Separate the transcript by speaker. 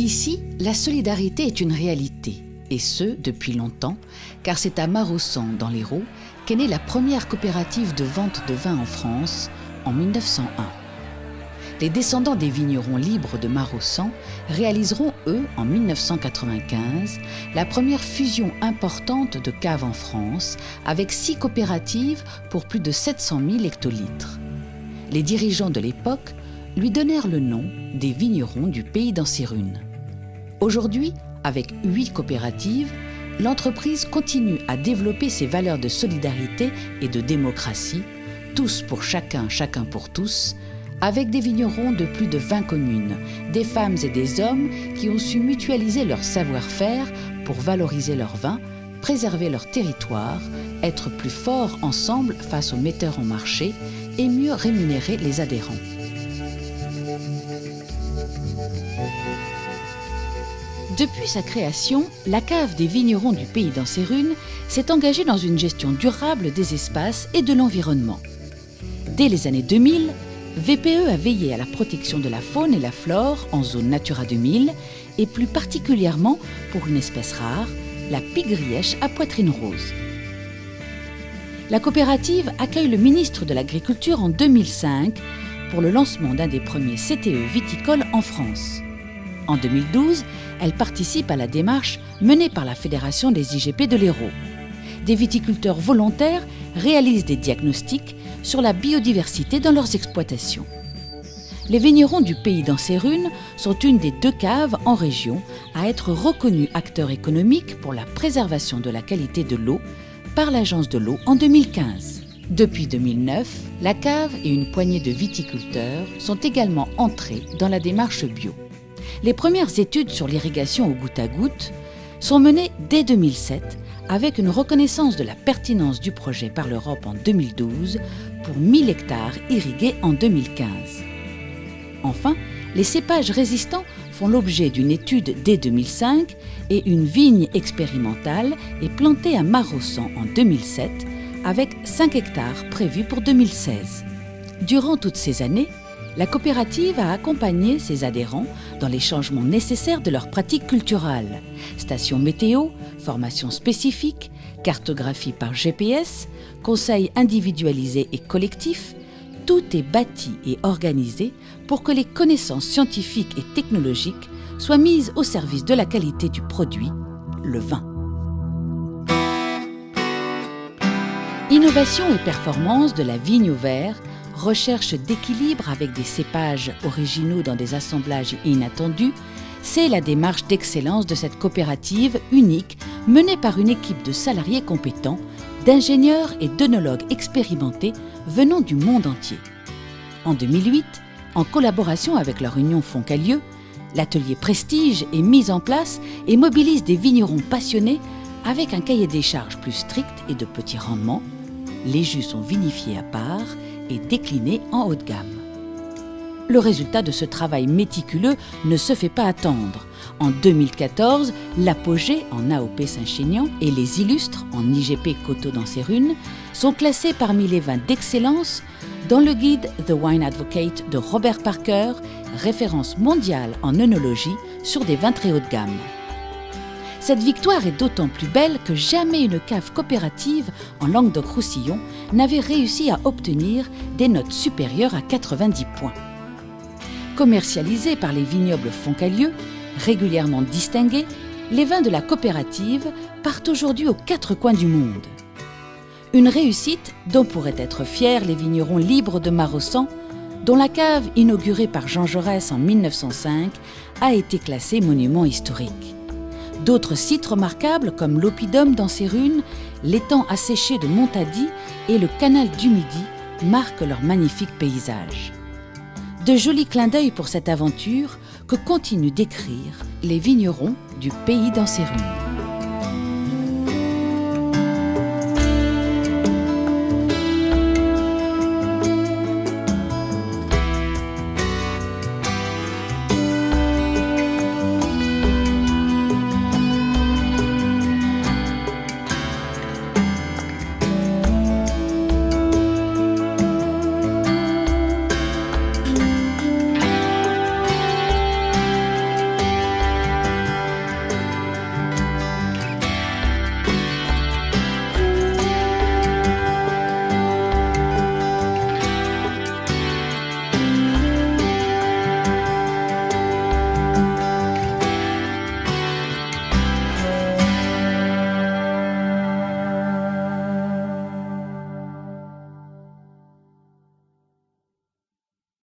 Speaker 1: Ici, la solidarité est une réalité, et ce, depuis longtemps, car c'est à Maraussan, dans l'Hérault, qu'est née la première coopérative de vente de vin en France, en 1901. Les descendants des vignerons libres de Maraussan réaliseront, eux, en 1995, la première fusion importante de caves en France, avec 6 coopératives pour plus de 700 000 hectolitres. Les dirigeants de l'époque lui donnèrent le nom des vignerons du pays d'Ancérunes. Aujourd'hui, avec 8 coopératives, l'entreprise continue à développer ses valeurs de solidarité et de démocratie, tous pour chacun, chacun pour tous, avec des vignerons de plus de 20 communes, des femmes et des hommes qui ont su mutualiser leur savoir-faire pour valoriser leur vin, préserver leur territoire, être plus forts ensemble face aux metteurs en marché et mieux rémunérer les adhérents. Depuis sa création, la cave des vignerons du pays d'Ancérunes s'est engagée dans une gestion durable des espaces et de l'environnement. Dès les années 2000, VPE a veillé à la protection de la faune et la flore en zone Natura 2000 et plus particulièrement pour une espèce rare, la pie-grièche à poitrine rose. La coopérative accueille le ministre de l'Agriculture en 2005 pour le lancement d'un des premiers CTE viticoles en France. En 2012, elle participe à la démarche menée par la Fédération des IGP de l'Hérault. Des viticulteurs volontaires réalisent des diagnostics sur la biodiversité dans leurs exploitations. Les vignerons du pays d'Ancérunes sont une des 2 caves en région à être reconnus acteurs économiques pour la préservation de la qualité de l'eau par l'Agence de l'eau en 2015. Depuis 2009, la cave et une poignée de viticulteurs sont également entrés dans la démarche bio. Les premières études sur l'irrigation au goutte à goutte sont menées dès 2007 avec une reconnaissance de la pertinence du projet par l'Europe en 2012 pour 1000 hectares irrigués en 2015. Enfin, les cépages résistants font l'objet d'une étude dès 2005 et une vigne expérimentale est plantée à Maraussan en 2007 avec 5 hectares prévus pour 2016. Durant toutes ces années, la coopérative a accompagné ses adhérents dans les changements nécessaires de leurs pratiques culturales. Stations météo, formations spécifiques, cartographie par GPS, conseils individualisés et collectifs, tout est bâti et organisé pour que les connaissances scientifiques et technologiques soient mises au service de la qualité du produit, le vin. Innovation et performance de la vigne au verre, recherche d'équilibre avec des cépages originaux dans des assemblages inattendus, c'est la démarche d'excellence de cette coopérative unique menée par une équipe de salariés compétents, d'ingénieurs et d'œnologues expérimentés venant du monde entier. En 2008, en collaboration avec leur union Foncalieu, l'atelier Prestige est mis en place et mobilise des vignerons passionnés avec un cahier des charges plus strict et de petit rendement. Les jus sont vinifiés à part et déclinés en haut de gamme. Le résultat de ce travail méticuleux ne se fait pas attendre. En 2014, l'Apogée en AOP Saint-Chinian et les Illustres en IGP Coteaux d'Ancérunes sont classés parmi les vins d'excellence dans le guide The Wine Advocate de Robert Parker, référence mondiale en œnologie sur des vins très haut de gamme. Cette victoire est d'autant plus belle que jamais une cave coopérative en Languedoc-Roussillon n'avait réussi à obtenir des notes supérieures à 90 points. Commercialisés par les vignobles Foncalieu, régulièrement distingués, les vins de la coopérative partent aujourd'hui aux 4 coins du monde. Une réussite dont pourraient être fiers les vignerons libres de Maraussan, dont la cave, inaugurée par Jean Jaurès en 1905, a été classée monument historique. D'autres sites remarquables comme l'Oppidum d'Ancérunes, l'étang asséché de Montady et le canal du Midi marquent leur magnifique paysage. De jolis clins d'œil pour cette aventure que continuent d'écrire les vignerons du pays d'Ancérunes.